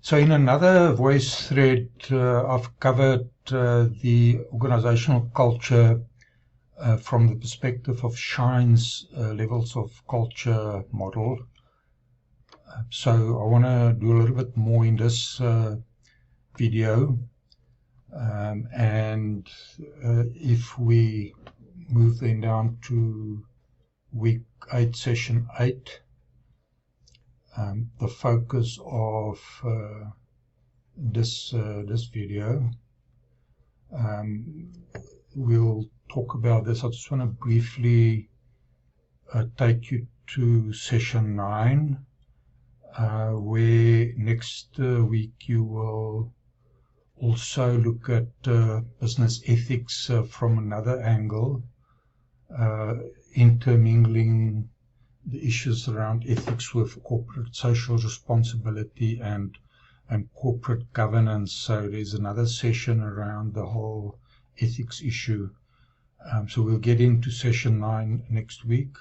So in another voice thread, I've covered the organizational culture from the perspective of Shine's levels of culture model. So I want to do a little bit more in this video. And if we move then down to week 8, session 8, the focus of this video, we'll talk about this. I just want to briefly take you to session 9, where next week you will also look at business ethics from another angle, intermingling the issues around ethics with corporate social responsibility and corporate governance. So there's another session around the whole ethics issue. So we'll get into session 9 next week.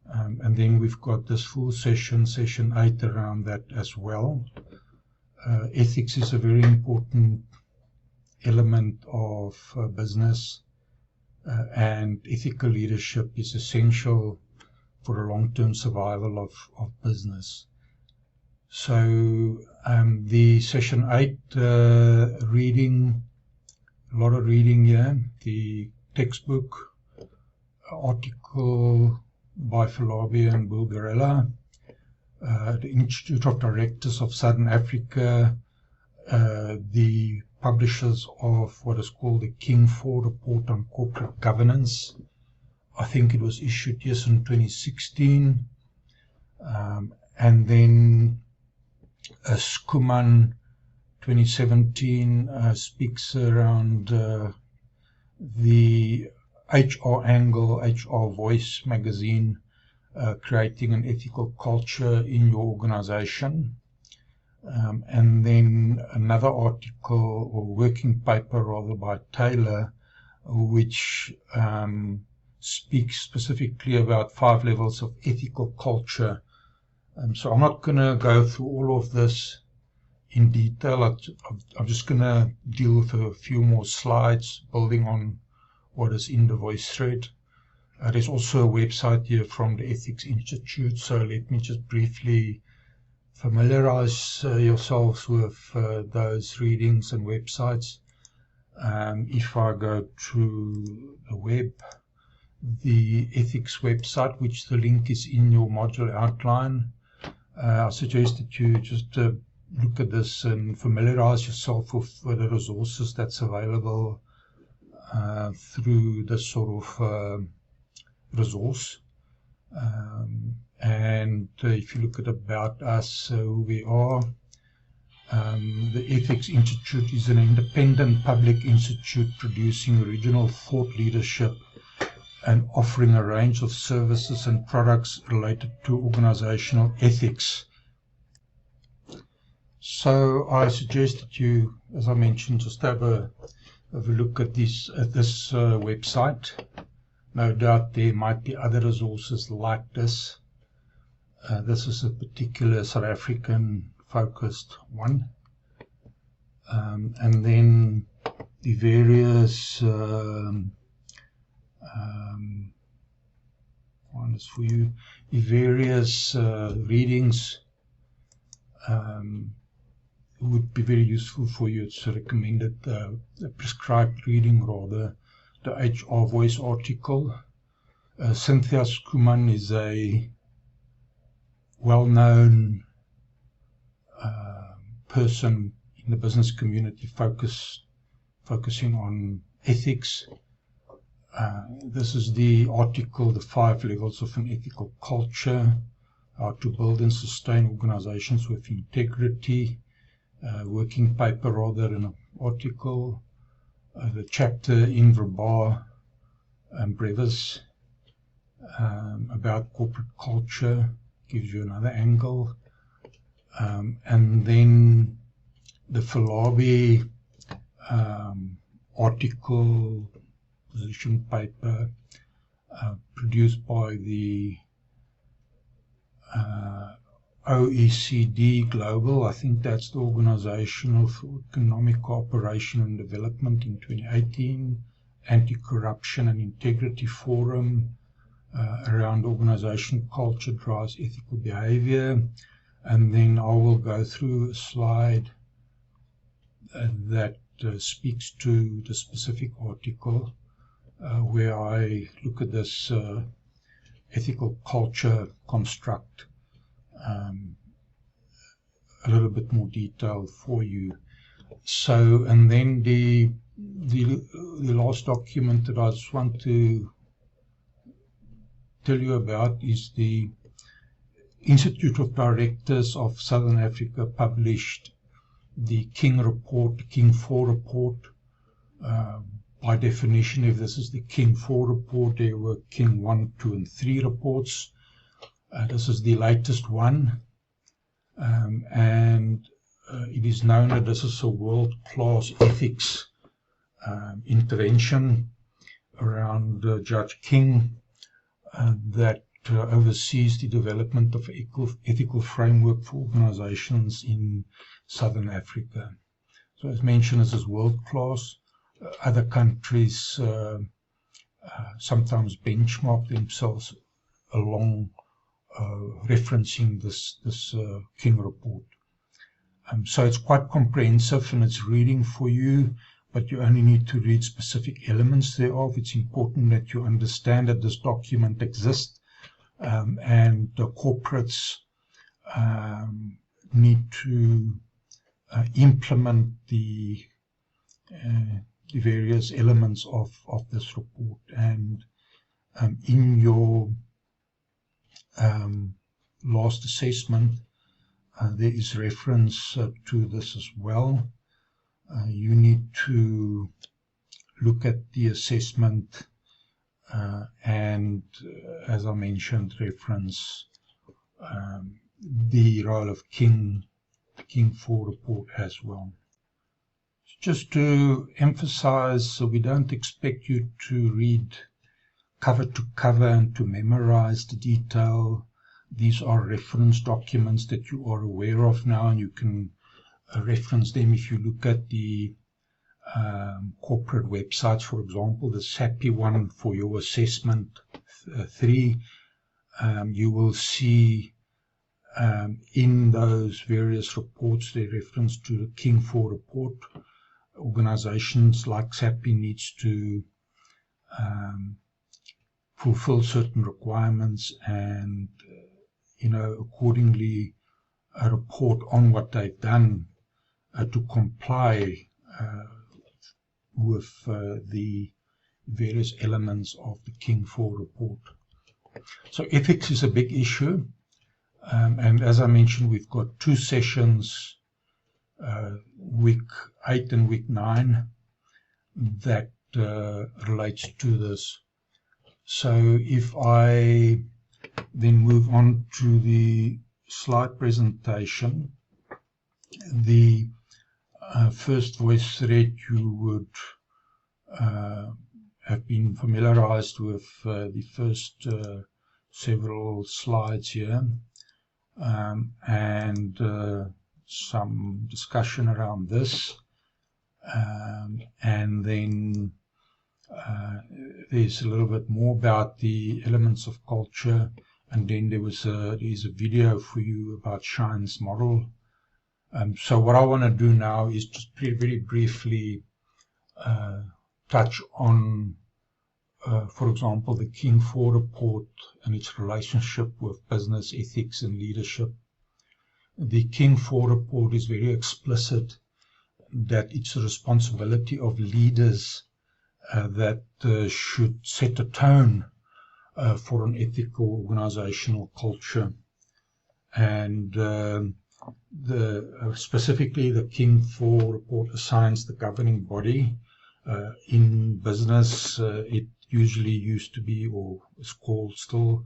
And then we've got this full session, session 8, around that as well. Ethics is a very important element of business, and ethical leadership is essential for the long-term survival of business. So the session 8 reading, a lot of reading here, the textbook, article by Falabi and Bulgarella, the Institute of Directors of Southern Africa, the publishers of what is called the King Ford Report on Corporate Governance. I think it was issued in 2016. And then Skuman 2017 speaks around the HR Angle, HR Voice magazine, creating an ethical culture in your organization. And then another article, or working paper rather, by Taylor, which speaks specifically about 5 levels of ethical culture. So I'm not going to go through all of this in detail. I'm just going to deal with a few more slides, building on what is in the voice thread. There's also a website here from the Ethics Institute, so let me just briefly familiarize yourselves with those readings and websites. If I go to the web, the ethics website, which the link is in your module outline, I suggest that you just look at this and familiarize yourself with the resources that's available through this sort of resource. And if you look at About Us, who we are, the Ethics Institute is an independent public institute producing original thought leadership and offering a range of services and products related to organizational ethics. So I suggest that you, as I mentioned, just have a look at this website. No doubt there might be other resources like this. This is a particular South African focused one. And then the various one is for you. The various readings would be very useful for you. It's recommended, the prescribed reading rather, the HR Voice article. Cynthia Skuman is a well-known person in the business community focusing on ethics. This is the article, The 5 Levels of an Ethical Culture, How to Build and Sustain Organizations with Integrity, working paper rather, an article, the chapter in Verbaar and Brevis about corporate culture, gives you another angle. And then the Falabi article, position paper, produced by the OECD Global, I think that's the Organization of Economic Cooperation and Development in 2018, Anti-Corruption and Integrity Forum around organizational culture drives ethical behavior. And then I will go through a slide that speaks to the specific article where I look at this ethical culture construct a little bit more detail for you. So, and then the last document that I just want to tell you about is the Institute of Directors of Southern Africa published the King Report, the King 4 report. By definition, if this is the King 4 report, there were King 1, 2, and 3 reports. This is the latest one, and it is known that this is a world-class ethics intervention around Judge King that oversees the development of ethical framework for organizations in Southern Africa. So as mentioned, this is world-class. Other countries sometimes benchmark themselves along referencing this King report. So it's quite comprehensive and it's reading for you, but you only need to read specific elements thereof. It's important that you understand that this document exists and the corporates need to implement the various elements of this report. And in your last assessment, there is reference to this as well. You need to look at the assessment and, as I mentioned, reference the role of King 4 report as well. Just to emphasize, so we don't expect you to read cover to cover and to memorize the detail. These are reference documents that you are aware of now, and you can reference them if you look at the corporate websites. For example, the SAPI one for your assessment 3, you will see in those various reports the reference to the King 4 report. Organizations like SAPI needs to fulfill certain requirements and accordingly report on what they've done to comply with the various elements of the King 4 report. So ethics is a big issue, and as I mentioned, we've got 2 sessions, week 8 and week 9, that relates to this. So if I then move on to the slide presentation, the first voice thread, you would have been familiarized with the first several slides here, and some discussion around this, and then there's a little bit more about the elements of culture, and then there's a video for you about Shine's model. So what I want to do now is just very briefly touch on, for example, the King 4 report and its relationship with business ethics and leadership. The King 4 report is very explicit that it's the responsibility of leaders that should set a tone for an ethical organizational culture. And specifically the King 4 report assigns the governing body. In business, it usually used to be, or is called still,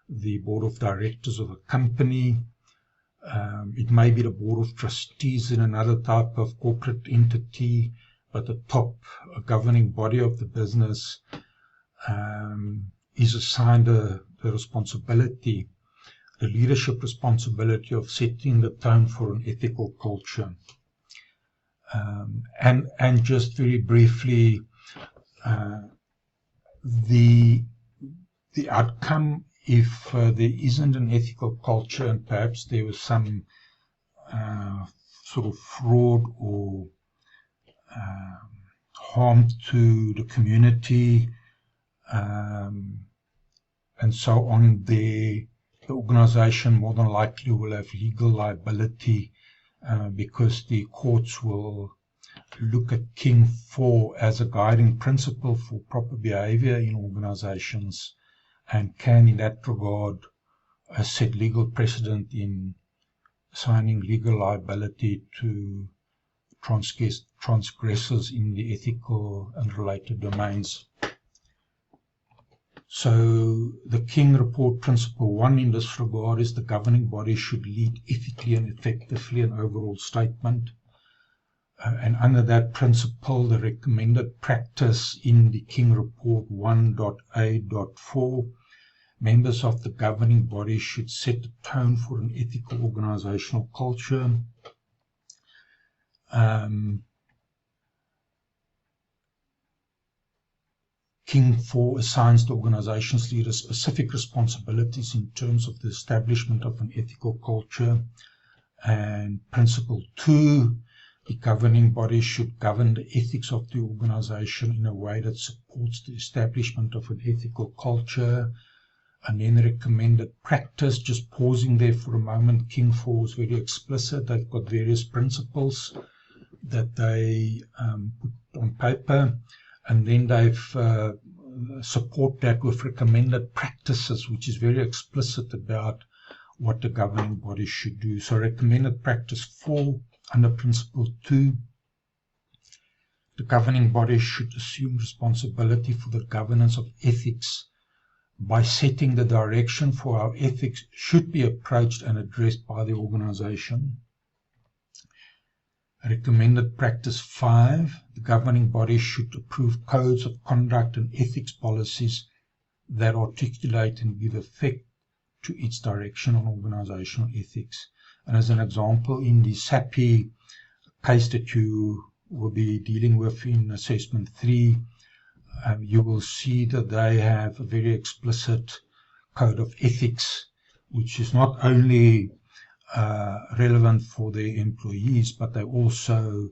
the board of directors of a company. It may be the board of trustees in another type of corporate entity, but the top governing body of the business is assigned the responsibility the leadership responsibility of setting the tone for an ethical culture. And just very briefly, the outcome, if there isn't an ethical culture and perhaps there was some sort of fraud or harm to the community, and so on, the organization more than likely will have legal liability because the courts will look at King IV as a guiding principle for proper behavior in organizations, and can in that regard set legal precedent in assigning legal liability to transgressors in the ethical and related domains. So the King Report Principle 1 in this regard is the governing body should lead ethically and effectively, an overall statement. And under that principle, the recommended practice in the King Report 1.A.4, members of the governing body should set the tone for an ethical organizational culture. King IV assigns the organization's leaders specific responsibilities in terms of the establishment of an ethical culture. And Principle 2, the governing body should govern the ethics of the organization in a way that supports the establishment of an ethical culture. And then recommended practice, just pausing there for a moment, King IV is very explicit. They've got various principles that they put on paper, and then they've support that with recommended practices, which is very explicit about what the governing body should do. So recommended practice 4 under Principle 2, the governing body should assume responsibility for the governance of ethics by setting the direction for how ethics should be approached and addressed by the organization. Recommended practice 5, the governing body should approve codes of conduct and ethics policies that articulate and give effect to its direction on organizational ethics. And as an example, in the SAPI case that you will be dealing with in assessment 3, you will see that they have a very explicit code of ethics, which is not only relevant for their employees, but they also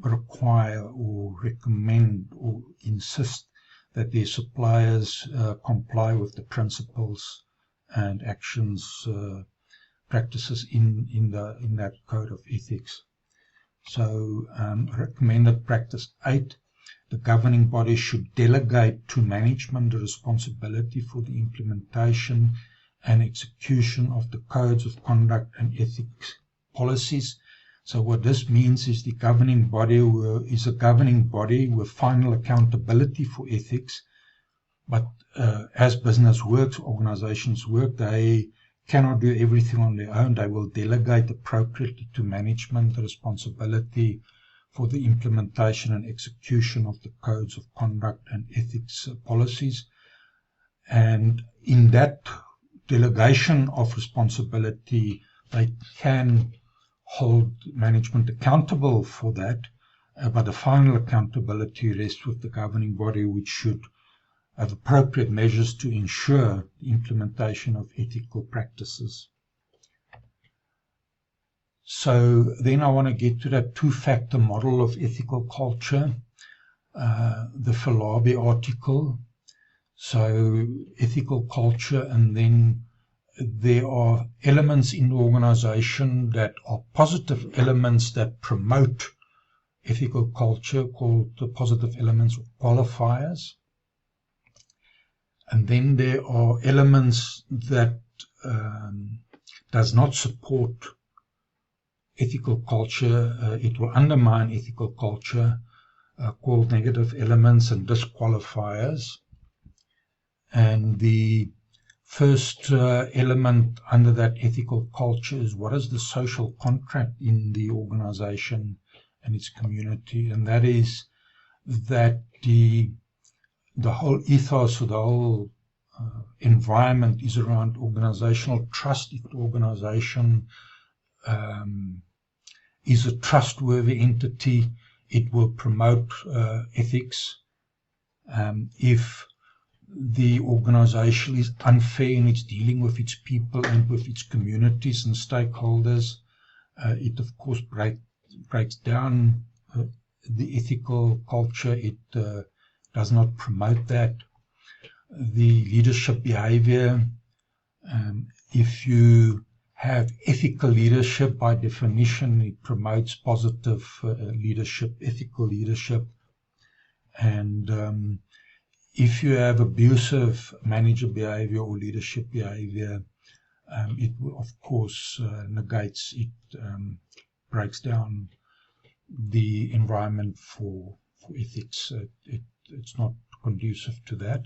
require or recommend or insist that their suppliers comply with the principles and actions, practices in that code of ethics. So recommended practice 8, the governing body should delegate to management the responsibility for the implementation and execution of the codes of conduct and ethics policies. So what this means is the governing body is a governing body with final accountability for ethics, but as business works, organizations work, they cannot do everything on their own. They will delegate appropriately to management the responsibility for the implementation and execution of the codes of conduct and ethics policies. And in that delegation of responsibility, they can hold management accountable for that, but the final accountability rests with the governing body, which should have appropriate measures to ensure the implementation of ethical practices. So then I want to get to that two-factor model of ethical culture, the Philabe article. So ethical culture, and then there are elements in the organization that are positive elements that promote ethical culture, called the positive elements or qualifiers. And then there are elements that does not support ethical culture, it will undermine ethical culture, called negative elements and disqualifiers. And the first element under that ethical culture is what is the social contract in the organization and its community, and that is that the whole ethos or the whole environment is around organizational trust. If the organization is a trustworthy entity, it will promote ethics. If the organization is unfair in its dealing with its people and with its communities and stakeholders, it of course breaks down the ethical culture. It does not promote that. The leadership behavior, if you have ethical leadership, by definition, it promotes positive leadership, ethical leadership. And if you have abusive manager behavior or leadership behavior, it will, of course, negates, it breaks down the environment for ethics. It's not conducive to that.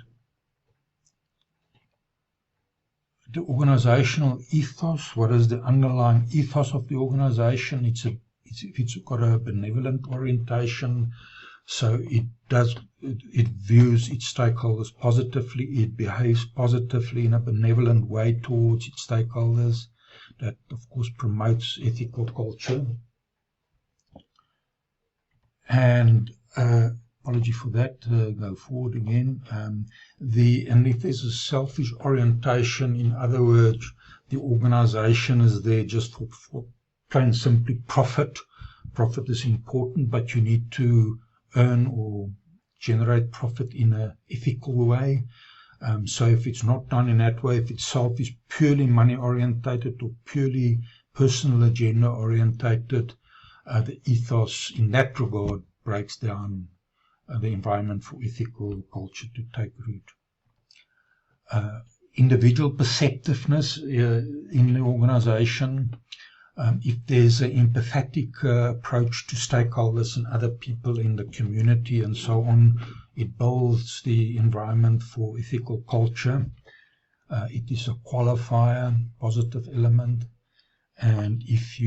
The organizational ethos, what is the underlying ethos of the organization? It's got a benevolent orientation, so it views its stakeholders positively, it behaves positively in a benevolent way towards its stakeholders. That, of course, promotes ethical culture. And apology for that, go forward again. And if there's a selfish orientation, in other words, the organization is there just for plain and simply profit. Profit is important, but you need to earn or generate profit in an ethical way. So if it's not done in that way, if itself is purely money orientated or purely personal agenda orientated, the ethos in that regard breaks down the environment for ethical culture to take root. Individual perceptiveness in the organization. If there's an empathetic approach to stakeholders and other people in the community and so on, it builds the environment for ethical culture. It is a qualifier, positive element. And if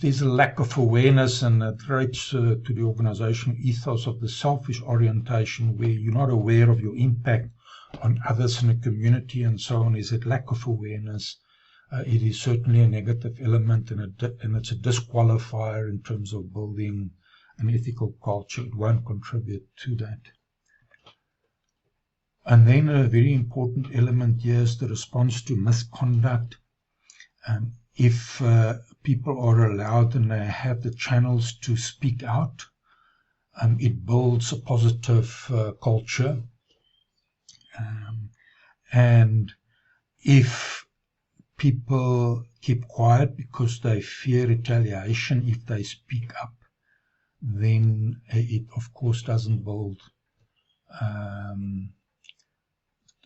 there's a lack of awareness and a threat to the organizational ethos of the selfish orientation, where you're not aware of your impact on others in the community and so on, is a lack of awareness. It is certainly a negative element, and it's a disqualifier in terms of building an ethical culture. It won't contribute to that. And then a very important element here is the response to misconduct. If people are allowed and they have the channels to speak out, it builds a positive culture. And if people keep quiet because they fear retaliation if they speak up, then it of course doesn't build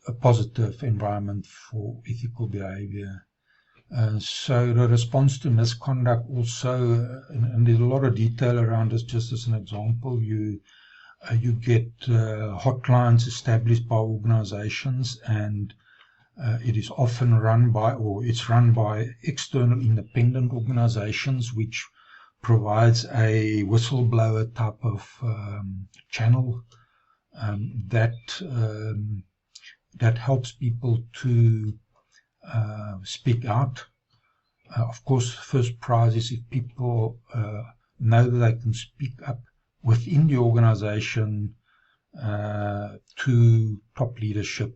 a positive environment for ethical behavior. So the response to misconduct also, and there's a lot of detail around this. Just as an example, you get hotlines established by organizations, and it is often run by external independent organizations, which provides a whistleblower type of channel that helps people to speak out. Of course, the first prize is if people know that they can speak up within the organization to top leadership.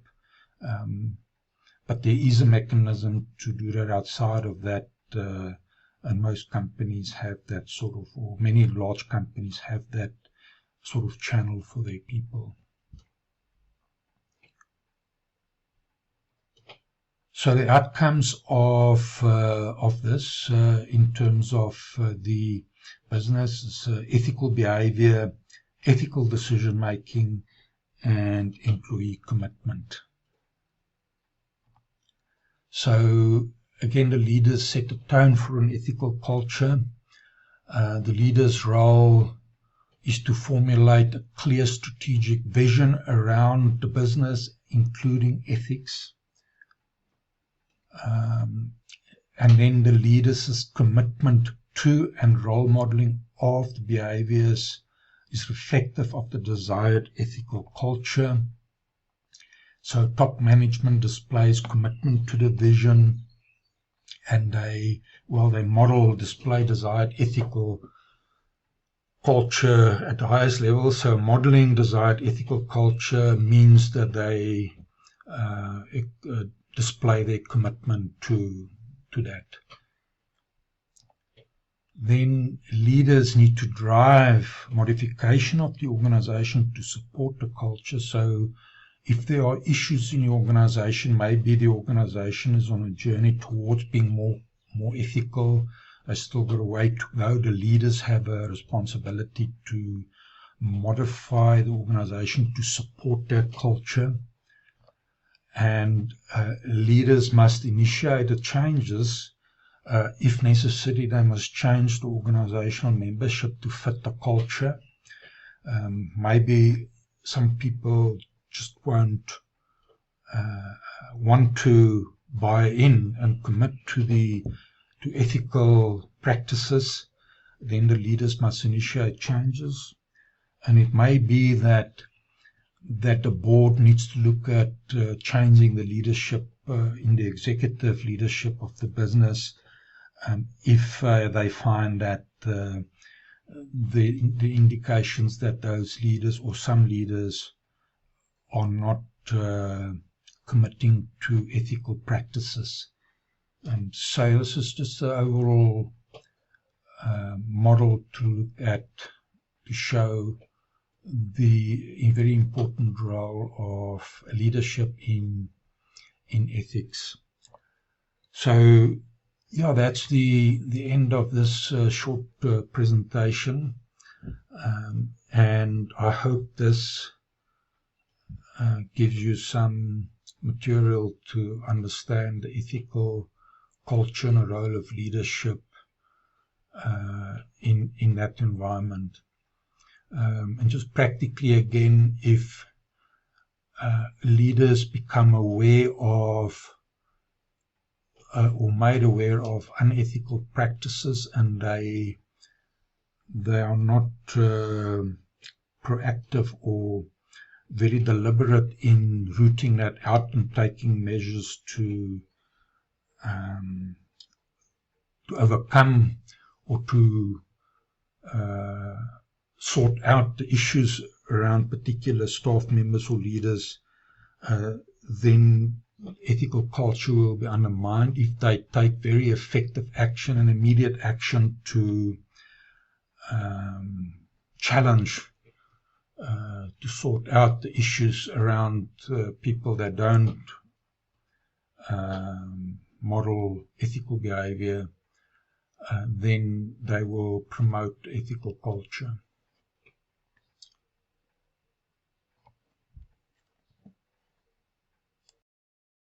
But there is a mechanism to do that outside of that, and most companies have that sort of, or many large companies have that sort of channel for their people. So the outcomes of this in terms of the business is ethical behavior, ethical decision making, and employee commitment. So again, the leaders set a tone for an ethical culture. The leader's role is to formulate a clear strategic vision around the business, including ethics. And then the leader's commitment to and role modeling of the behaviors is reflective of the desired ethical culture. So top management displays commitment to the vision, and they model, display desired ethical culture at the highest level. So modeling desired ethical culture means that they display their commitment to that. Then leaders need to drive modification of the organization to support the culture. So if there are issues in the organization, maybe the organization is on a journey towards being more ethical, they still got a way to go. The leaders have a responsibility to modify the organization to support that culture. And leaders must initiate the changes. If necessary, they must change the organizational membership to fit the culture. Maybe some people just won't want to buy in and commit to ethical practices. Then the leaders must initiate changes. And it may be that the board needs to look at changing the leadership in the executive leadership of the business if they find that the indications that those leaders or some leaders are not committing to ethical practices. So this is just the overall model to look at to show the very important role of leadership in ethics. So yeah, that's the end of this short presentation, and I hope this gives you some material to understand the ethical culture and the role of leadership in that environment. And just practically again, if leaders become aware of or made aware of unethical practices and they are not proactive or very deliberate in rooting that out and taking measures to overcome or to sort out the issues around particular staff members or leaders, then ethical culture will be undermined. If they take very effective action and immediate action to challenge, to sort out the issues around people that don't model ethical behavior, then they will promote ethical culture.